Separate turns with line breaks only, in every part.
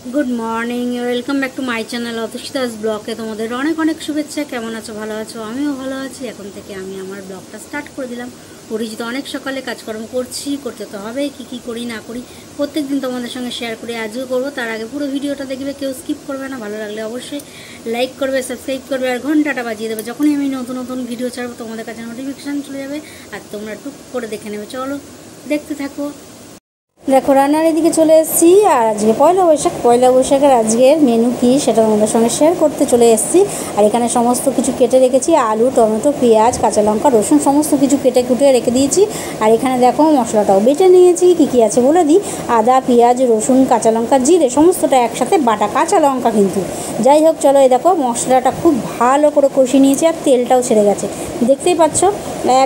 Good morning, welcome back to my channel অতসিতাস ব্লগে তোমাদের অনেক অনেক শুভেচ্ছা। কেমন আছো? ভালো আছো? আমিও ভালো আছি। এখন থেকে আমি আমার ব্লগটা স্টার্ট করে দিলাম। পরিচিত অনেক সকালে কাজকর্ম করতে তো হবেই। কী করি না করি প্রত্যেক দিন তোমাদের সঙ্গে শেয়ার করে আজও করবো। তার আগে পুরো ভিডিওটা দেখবে, কেউ স্কিপ করবে না। ভালো লাগলে অবশ্যই লাইক করবে, সাবস্ক্রাইব করবে আর ঘন্টাটা বাজিয়ে দেবে। যখনই আমি নতুন নতুন ভিডিও ছাড়বো তোমাদের কাছে নোটিফিকেশান চলে যাবে আর তোমরা টুক করে দেখে নেবে। চলো দেখতে থাকো। দেখো রান্নার এদিকে চলে এসেছি। আর আজকে পয়লা বৈশাখের আজকের মেনু কি সেটা তোমাদের সঙ্গে শেয়ার করতে চলে এসেছি। আর এখানে সমস্ত কিছু কেটে রেখেছি, আলু, টমেটো, পেঁয়াজ, কাঁচা লঙ্কা, রসুন সমস্ত কিছু কেটে কুটে রেখে দিয়েছি। আর এখানে দেখো মশলাটাও বেটে নিয়েছি। কী আছে বলে দিই, আদা, পেঁয়াজ, রসুন, কাঁচা লঙ্কা, জিরে সমস্তটা একসাথে বাটা, কাঁচা লঙ্কা কিন্তু। যাই হোক চলো, এই দেখো মশলাটা খুব ভালো করে কষিয়ে নিয়েছি আর তেলটাও ছেড়ে গেছে, দেখতেই পাচ্ছ।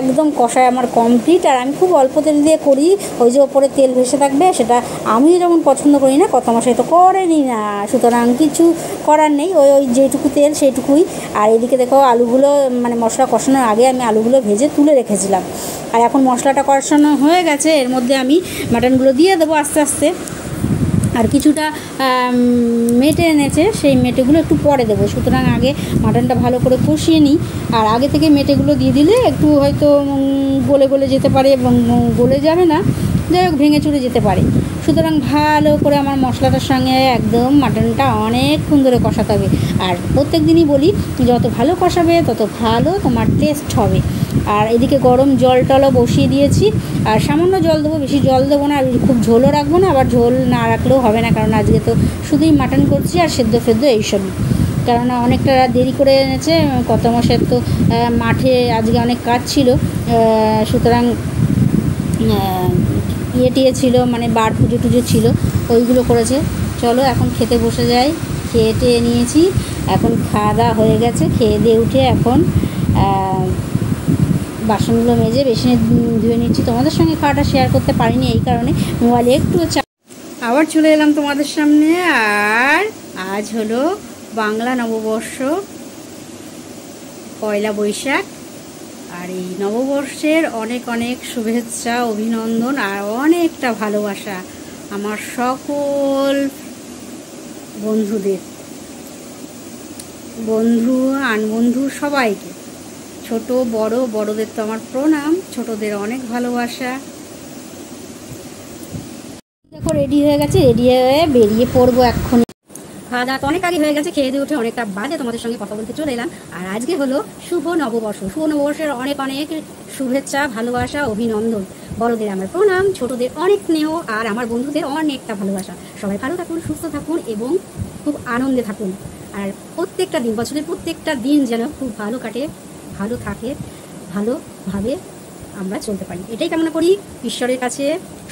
একদম কষায় আমার কমপ্লিট। আর আমি খুব অল্প তেল দিয়ে করি, ওই যে ওপরে তেল ভেসে থাকবে সেটা আমিও যেমন পছন্দ করি না, কত মশাই তো করেনি না, সুতরাং কিছু করার নেই। ওই যেটুকু তেল সেইটুকুই। আর এদিকে দেখো আলুগুলো, মানে মশলা কষানোর আগে আমি আলুগুলো ভেজে তুলে রেখেছিলাম। আর এখন মশলাটা কষানো হয়ে গেছে, এর মধ্যে আমি মাটনগুলো দিয়ে দেবো আস্তে আস্তে। আর কিছুটা মেটে এনেছে, সেই মেটেগুলো একটু পরে দেবো, সুতরাং আগে মাটনটা ভালো করে কষিয়ে নিই। আর আগে থেকে মেটেগুলো দিয়ে দিলে একটু হয়তো গলে যেতে পারে, এবং গলে যাবে না, যাই হোক ভেঙে চুরে যেতে পারে। সুতরাং ভালো করে আমার মশলাটার সঙ্গে একদম মাটনটা অনেকক্ষণ ধরে কষাতে হবে। আর প্রত্যেক দিনই বলি, যত ভালো কষাবে তত ভালো তোমার টেস্ট হবে। আর এদিকে গরম জল টলও বসিয়ে দিয়েছি। আর সামান্য জল দেবো, বেশি জল দেবো না, আর খুব ঝোলও রাখবো না, আবার ঝোল না রাখলেও হবে না, কারণ আজকে তো শুধুই মাটন করছি আর সেদ্ধ এইসবই। কেননা অনেকটা দেরি করে এনেছে, কত মাসের তো মাঠে আজকে অনেক কাজ ছিল, সুতরাং টিয়ে ছিল, মানে বার পুজো টুজো ছিল, ওইগুলো করেছে। চলো এখন খেতে বসে যাই। খেয়ে টেয়ে নিয়েছি, এখন খাওয়া দাওয়া হয়ে গেছে। খেয়ে দিয়ে উঠে এখন বাসনগুলো মেজে বেসিনে ধুয়ে নিচ্ছি। তোমাদের সঙ্গে খাওয়াটা শেয়ার করতে পারিনি এই কারণে, মোবাইলে একটু আবার চলে এলাম তোমাদের সামনে। আর আজ হলো বাংলা নববর্ষ, পয়লা বৈশাখ। আর এই নববর্ষের অনেক অনেক শুভেচ্ছা, অভিনন্দন আর অনেকটা ভালোবাসা আমার সকল বন্ধুদের, বন্ধু আনবন্ধু সবাইকে, ছোট বড়, বড়দের তো আমার প্রণাম, ছোটদের অনেক ভালোবাসা। দেখো রেডি হয়ে গেছে, রেডি হয়ে বেরিয়ে পড়বো এক্ষুনি। খাওয়া দাওয়া তো অনেক আগে হয়ে গেছে, খেয়ে দিয়ে উঠে অনেকটা বাজে তোমাদের সঙ্গে কথা বলতে চলে এলাম। আর আজকে হলো শুভ নববর্ষ। শুভ নববর্ষের অনেক অনেক শুভেচ্ছা, ভালোবাসা, অভিনন্দন। বড়দের আমার প্রণাম, ছোটদের অনেক স্নেহ আর আমার বন্ধুদের অনেকটা ভালোবাসা। সবাই ভালো থাকুন, সুস্থ থাকুন এবং খুব আনন্দে থাকুন। আর প্রত্যেকটা দিন, বছরের প্রত্যেকটা দিন যেন খুব ভালো কাটে, ভালো থাকে, ভালোভাবে আমরা চলতে পারি, এটাই কামনা করি ঈশ্বরের কাছে।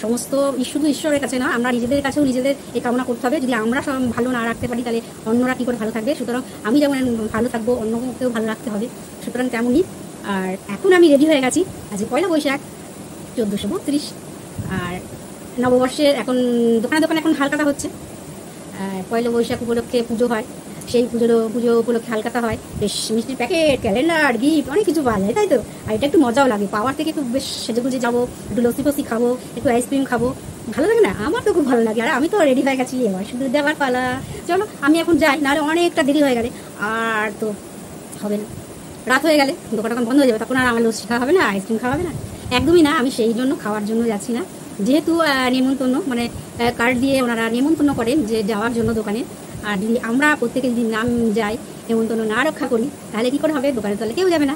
সমস্ত শুধু ঈশ্বরের কাছে না, আমরা নিজেদের কাছেও নিজেদের এই কামনা করতে হবে। যদি আমরা ভালো না রাখতে পারি তাহলে অন্যরা কী করে ভালো থাকবে? সুতরাং আমি যেমন ভালো থাকবো, অন্যকেও ভালো রাখতে হবে, সুতরাং তেমনই। আর এখন আমি রেডি হয়ে গেছি। আজ পয়লা বৈশাখ 1432। আর নববর্ষের এখন দোকানে এখন হালকাতা হচ্ছে। পয়লা বৈশাখ উপলক্ষে পুজো হয়, সেই পুজো উপলক্ষে হালকাতা হয়, বেশ মিষ্টির প্যাকেট, ক্যালেন্ডার, গিফট অনেক কিছু পাওয়া যায়, তাই তো। আর এটা একটু মজাও লাগে, পাওয়ার থেকে একটু বেশ সেজেগুজে যাবো, একটু লস্যি খাবো, একটু আইসক্রিম খাবো, ভালো লাগে না? আমার তো খুব ভালো লাগে। আর আমি তো রেডি হয়ে গেছি, এবার শুধু দেওয়ার পালা। চলো আমি এখন যাই, নাহলে অনেকটা দেরি হয়ে গেলে আর তো হবে না। রাত হয়ে গেলে দোকান টোকান বন্ধ হয়ে যাবে, তখন আর আমার লস্যি খাওয়া হবে না, আইসক্রিম খাওয়া হবে না, একদমই না। আমি সেই জন্য খাওয়ার জন্য যাচ্ছি না, যেহেতু নেমন্তন্ন, মানে কার্ড দিয়ে ওনারা নেমন্তন্ন করেন যে যাওয়ার জন্য দোকানে। আর যদি আমরা প্রত্যেকে যদি নাম যাই, নেমন্তন্ন না রক্ষা করি, তাহলে কী করে হবে? দোকানে তাহলে কেউ যাবে না।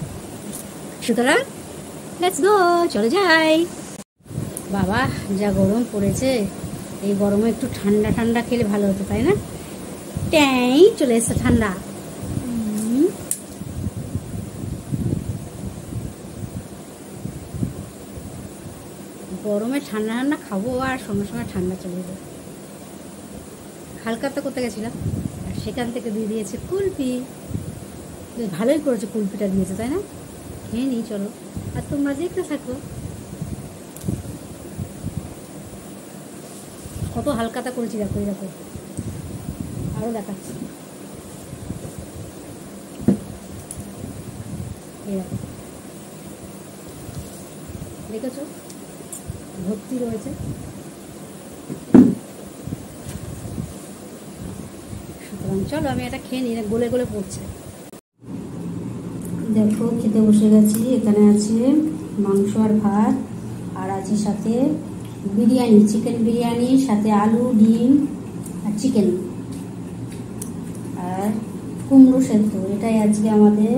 সুতরাং লেটস গো, চলে যাই। বাবা যা গরম পড়েছে, এই গরমে একটু ঠান্ডা ঠান্ডা খেলে ভালো হতো, তাই না? ট্যাই চলে এসছে ঠান্ডা। গরমে ঠান্ডা ঠান্ডা খাবো আর সঙ্গে সঙ্গে ঠান্ডা চলে যাবে। হালকা তো করতে গেছিলাম, আর সেখান থেকে দিয়ে দিয়েছে কুলপি। বেশ ভালোই করেছে, কুলপিটা দিয়েছে, তাই না? খেয়ে নিই চলো, আর তোমরা দেখতে থাকো কত হালকাতা করেছি। দেখো দেখো, আরও দেখাচ্ছি, এই দেখো, দেখেছো ভর্তি রয়েছে। গরম। চলো আমি এটা খেয়ে নিই, গলে গলে পড়ছে। দেখো খেতে বসে গেছি। এখানে আছে মাংস আর ভাত, আর আছে সাথে বিরিয়ানি, চিকেন বিরিয়ানি, সাথে আলু, ডিম আর চিকেন আর কুমড়ো সেদ্ধ। এটাই আজকে আমাদের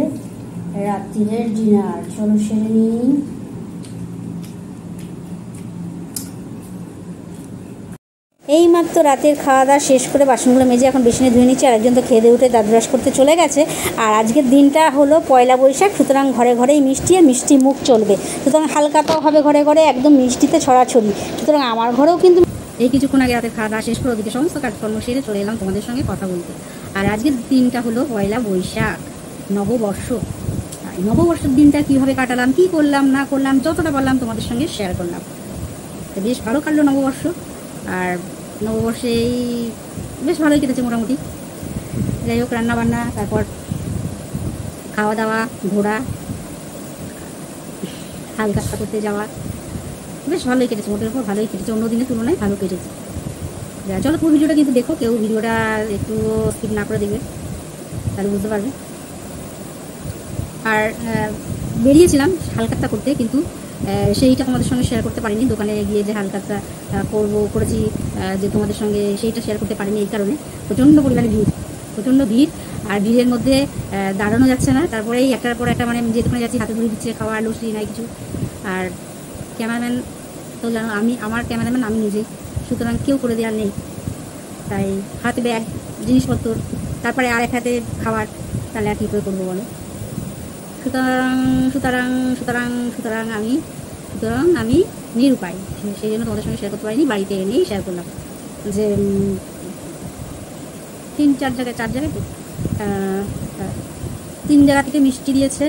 রাত্রিরের ডিনার। চলো সেরে নিই। এইমাত্র রাতের খাওয়া দাওয়া শেষ করে বাসনগুলো মেজে এখন বেসিনে ধুয়ে নিচ্ছি। আর একজন তো খেয়ে দিয়ে উঠে দাঁত ব্রাশ করতে চলে গেছে। আর আজকের দিনটা হলো পয়লা বৈশাখ, সুতরাং ঘরে ঘরেই মিষ্টি আর মিষ্টি মুখ চলবে। সুতরাং হালকাটাও হবে ঘরে ঘরে, একদম মিষ্টিতে ছড়াছড়ি। সুতরাং আমার ঘরেও কিন্তু এই কিছুক্ষণ আগে রাতের খাওয়া দাওয়া শেষ করে ওদিকে সমস্ত কাজকর্ম সেরে চলে এলাম তোমাদের সঙ্গে কথা বলতে। আর আজকের দিনটা হলো পয়লা বৈশাখ, নববর্ষ। নববর্ষের দিনটা কীভাবে কাটালাম, কী করলাম না করলাম, যতটা পারলাম তোমাদের সঙ্গে শেয়ার করলাম। তো বেশ ভালো কাটলো নববর্ষ। আর নববর্ষেই বেশ ভালোই কেটেছে মোটামুটি। যাই হোক, রান্নাবান্না, তারপর খাওয়া দাওয়া, ঘোরা, হালকা করতে যাওয়া, বেশ ভালোই কেটেছে। মোটের উপর ভালোই কেটেছে, অন্য দিনের তুলনায় ভালো কেটেছে। চলো পুরো ভিডিওটা কিন্তু দেখো, কেউ ভিডিওটা একটু স্কিপ না করে দেখবে, তাহলে বুঝতে পারবে। আর বেরিয়েছিলাম হালকাতা করতে, কিন্তু সেইটা তোমাদের সঙ্গে শেয়ার করতে পারিনি। দোকানে গিয়ে যে হালকাতা করেছি যে তোমাদের সঙ্গে সেইটা শেয়ার করতে পারিনি এই কারণে, প্রচণ্ড পরিমাণে ভিড়, প্রচণ্ড ভিড়। আর ভিড়ের মধ্যে দাঁড়ানো যাচ্ছে না। তারপরেই একটার পর একটা, মানে যে দোকানে যাচ্ছি হাতে ধরে দিচ্ছে খাওয়ার লুচি নাই কিছু। আর ক্যামেরাম্যান তো জানো, আমার ক্যামেরাম্যান আমি নিজেই, সুতরাং কেউ করে দেওয়ার নেই। তাই হাতে ব্যাগ, জিনিসপত্র, তারপরে আর এক হাতে খাবার, তাহলে আর কী করে করবো বলো। সুতরাং আমি নিরুপায়। সেই জন্য তোমাদের সঙ্গে শেয়ার করতে পারিনি, বাড়িতে এনেই শেয়ার করলাম। যে 3-4 জায়গায়, 4 জায়গায় তো 3 জায়গা থেকে মিষ্টি দিয়েছে।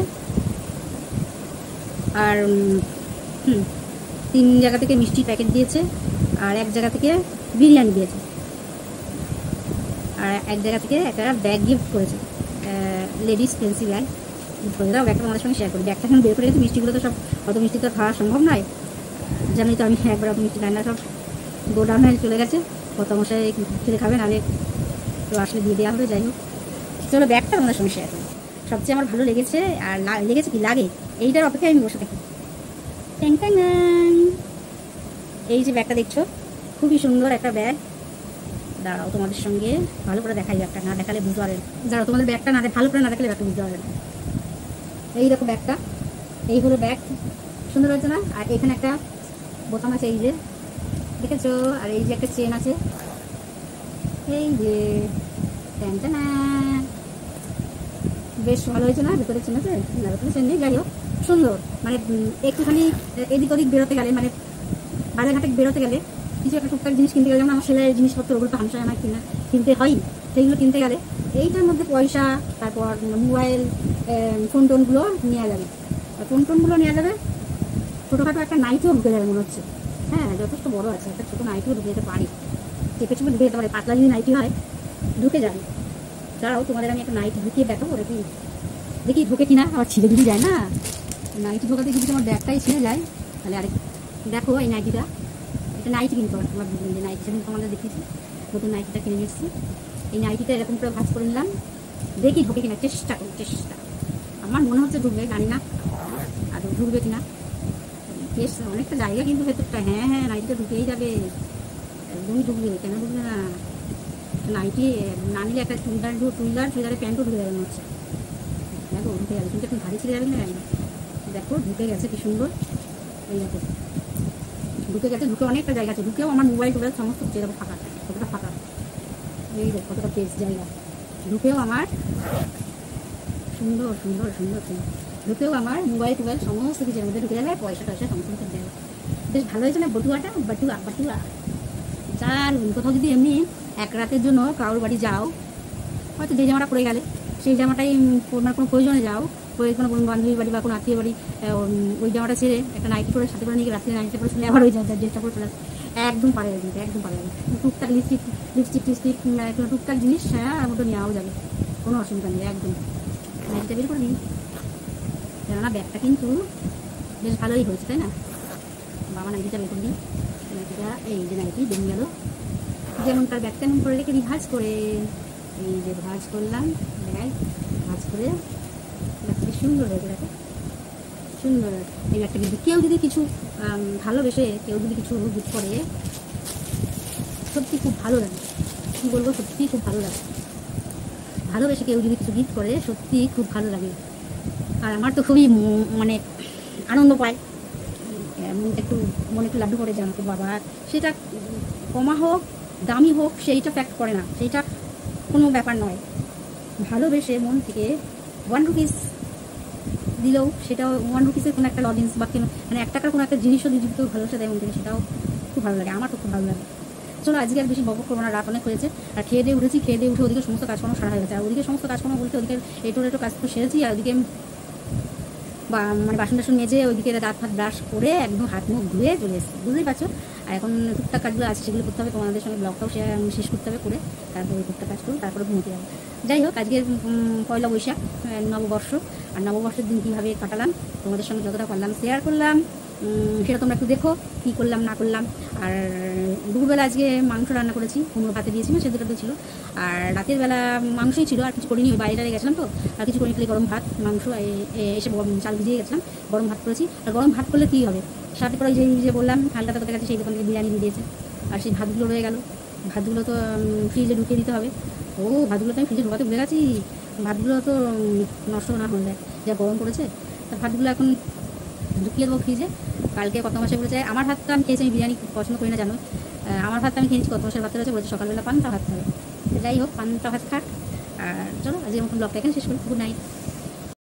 আর 3 জায়গা থেকে মিষ্টির প্যাকেট দিয়েছে, আর 1 জায়গা থেকে বিরিয়ানি দিয়েছে, আর 1 জায়গা থেকে একটা ব্যাগ গিফট করেছে, লেডিস ফ্যান্সি ব্যাগ গিফট করে দাও। ব্যাগটা আমাদের সঙ্গে শেয়ার করি। ব্যাগটা এখন বের করে গেছে। মিষ্টিগুলো তো সব, অত মিষ্টি তো খাওয়া সম্ভব নয়, জানি তো আমি একবার অত মিষ্টি খাই না। সব গোডাউনে চলে গেছে, কত মশাই খেলে খাবেন, আগে তো আসলে দিয়ে দেওয়া হবে। যাই হোক, চলো ব্যাগটা আমাদের সঙ্গে শেয়ার করি। সবচেয়ে আমার ভালো লেগেছে, আর লেগেছে কি লাগে, এইটার অপেক্ষায় আমি বসে থাকি। ট্যাং ট্যাং। এই যে ব্যাগটা দেখছো, খুবই সুন্দর একটা ব্যাগ। দাঁড়াও তোমাদের সঙ্গে ভালো করে দেখাই, ব্যাগটা না দেখালে বুঝতে পারবেন। দাঁড়াও তোমাদের ব্যাগটা ভালো করে না দেখালে ব্যাগটা বুঝতে পারবেন। এই দেখো ব্যাগটা, এই হলো ব্যাগ, সুন্দর হয়েছে না? আর এখানে একটা বোতাম আছে, এই যে দেখেছো। আর এই যে একটা চেন আছে, এই যে প্যান্টটা না, বেশ ভালো হয়েছে না? ভেতরে চেন আছে, ভেতরে চেন নেই। যাই হোক, সুন্দর। মানে একটুখানি এদিক ওদিক বেরোতে গেলে, মানে বাজার ঘাটে বেরোতে গেলে, কিছু একটা টুকটাক জিনিস কিনতে গেলে, যেমন আমার সেলাইয়ের জিনিসপত্র, ওগুলো তো হামসায় আমার কিনতে হয়। সেইগুলো কিনতে গেলে এইটার মধ্যে পয়সা, তারপর মোবাইল, ফোন টোনগুলো নেওয়া যাবে। ফোন টোনগুলো নেওয়া যাবে। ছোটোখাটো একটা নাইটিও ঢুকে যাবে মনে হচ্ছে। হ্যাঁ, যথেষ্ট বড় আছে, একটা ছোটো নাইটিও ঢুকে যেতে পারে, চেপে চেপে ঢুকে যেতে পারে। পাতলা যদি নাইটি হয় ঢুকে যাবে। দাঁড়াও তোমাদের আমি একটা নাইটি ঢুকিয়ে দেখাবো, দেখি ঢুকে কিনা। আবার ছিঁড়ে যদি যায় না, নাইটি ঢোকাতে যদি আমার ব্যাগটাই ছিঁড়ে যায়, তাহলে আরেক দেখো এই নাইটিটা, এটা নাইটি কিন্তু তোমার বুঝলেন যে নাইটি সেদিন তোমাদের দেখিয়েছি, নতুন নাইটিটা কিনে নিয়েছি। এই নাইটিটা এরকম করে ভাঁজ করে নিলাম, দেখি ঢুকে কিনা, চেষ্টা। আমার মনে হচ্ছে ঢুকবে, জানি না আর ঢুকবে কিনা। বেশ অনেকটা জায়গা কিন্তু ভেতরটা। হ্যাঁ, নাইটিটা ঢুকেই যাবে, একদমই ঢুকবে। কেন ঢুকবে না? নাইটি না নিলে একটা চুড়িদারে প্যান্টও ঢুকে যাবে মনে হচ্ছে। দেখো ঢুকে যাবে, কিন্তু এখন ভারী ছিঁড়ে যাবে না। দেখো ঢুকে গেছে, কি সুন্দর। এই দেখো ঢুকে গেছে, ঢুকে অনেকটা জায়গা আছে। ঢুকেও আমার মোবাইল টোবাইল সমস্ত চেয়ে ফাঁকা, কতটা ফাঁকা। এই দেখো কতটা পেস জায়গা, ঢুকেও আমার সুন্দর। ঢুকেও আমার মোবাইল টোবাইল সমস্ত কিছুর মধ্যে ঢুকে যাবে, পয়সা টয়সা সমস্ত কিছু দেবে। বেশ ভালো হয়েছে না? বাটুয়া যার কোথাও যদি এমনি এক রাতের জন্য কারোর বাড়ি যাও, হয়তো যে জামাটা পরে গেলে, সেই জামাটাই মানে কোনো প্রয়োজনে যাও, কোনো বান্ধবীর বাড়ি বা কোনো আত্মীয় বাড়ি, ওই জামাটা ছেড়ে একটা নাইটি পরে সাথে করে নিয়ে রাত্রে নাইটিটা পরে শুনে আবার ওই ড্রেসটা পরে চলে আসে, একদম পারে যাবে, একদম পারে যাবে। টুকটাক লিপস্টিক টুকটাক জিনিস, হ্যাঁ, আর মতো নেওয়াও যাবে, কোনো অসুবিধা নেই। একদম নাইটিটা বের করে নিন, কেননা ব্যাগটা কিন্তু বেশ ভালোই হয়েছে, তাই না? বাবা নাইটিটা বের করে দিই। নাইটিটা এই যে নাইটি বেরিয়ে গেল, যেমন তার ব্যাগ তেমন করে রেখে রিভার্স করে এই যে ভাজ করলাম, দেখাই ভাজ করে কি সুন্দর হয়েছে, দেখো সুন্দর। এই একটা কিন্তু কেউ যদি কিছু ভালোবেসে কেউ যদি কিছু গিফট করে সত্যি খুব ভালো লাগে, কী বলবো, সত্যি খুব ভালো লাগে। ভালোবেসে কেউ যদি কিছু গিফট করে সত্যি খুব ভালো লাগে। আর আমার তো খুবই মানে আনন্দ পায়, একটু মনে একটু লাড্ডু করে জানতো বাবা। সেটা কমা হোক দামি হোক সেইটা ফ্যাক্ট করে না, সেইটা কোনো ব্যাপার নয়। ভালোবেসে মন থেকে 1 রুপিস দিলেও সেটাও 1 রুপিসের কোনো একটা লজেন্স বা মানে 1 টাকার কোনো একটা জিনিসও যদি কেউ ভালোবাসা দেয় মন থেকে, সেটাও খুব ভালো লাগে। আমার তো খুব ভালো লাগে। চলো আজকে আর বেশি বকবক করবো না, রাত অনেক হয়েছে। আর খেয়ে দিয়ে উঠেছি, খেয়ে দিয়ে উঠে ওদিকে সমস্ত কাজকর্ম সারা হয়ে গেছে। আর ওদিকে সমস্ত কাজকর্ম বলতে ওদিকে এটো কাজ তো সেরেছি, আর ওদিকে বা মানে বাসন টাসন মেজে ওইদিকে দাঁত ফাত ব্রাশ করে একদম হাত মুখ ধুয়ে চলে এসেছি, বুঝতেই পারছো। আর এখন টুকটাক কাজগুলো আছে, সেগুলো করতে হবে, তোমাদের সঙ্গে ব্লগটাও শেষ করতে হবে, করে তারপরে টুকটাক কাজ করুন, তারপরে ঘুমোতে যাবো। যাই হোক, আজকে পয়লা বৈশাখ, নববর্ষ। আর নববর্ষের দিন কীভাবে কাটালাম তোমাদের সঙ্গে যতটা পারলাম শেয়ার করলাম, সেটা তোমরা একটু দেখো কী করলাম না করলাম। আর দুপুরবেলা আজকে মাংস রান্না করেছি, কুমড়ো ভাতে দিয়েছি না, সেদ্ধটা তো ছিল। আর রাতের বেলা মাংসই ছিল, আর কিছু করিনি, ওই বাইরে গেছিলাম তো, আর কিছু করিনি, গরম ভাত মাংস এসে চাল ভিজিয়ে গেছিলাম, গরম ভাত করেছি। আর গরম ভাত করলে কী হবে, সাথে করে যে বললাম হালকা তোদের কাছে, সেই দোকান থেকে বিরিয়ানি দিয়ে দিয়েছে। আর সেই ভাতগুলো রয়ে গেল, ভাতগুলো তো ফ্রিজে ঢুকিয়ে দিতে হবে। ও ভাতগুলো তো আমি ফ্রিজে ঢোকাতে ভুলে গেছি, ভাতগুলো তো নষ্ট না হয়ে যায়, যা গরম পড়েছে। তা ভাতগুলো এখন ঢুকিয়ে দেবো ফ্রিজে। কালকে কত মাসে বলেছে, আমার ভাতটা আমি খেয়েছি, আমি বিরিয়ানি পছন্দ করি না জানো, আমার ভাতটা আমি খেয়েছি, কত মাসের ভাত রয়েছে বলেছে সকালবেলা পান্তা ভাত খাবে। যাই হোক, পান্তা ভাত খাক। আর চলো আজকের মতন ব্লগটা এখানে শেষ করি। Good night.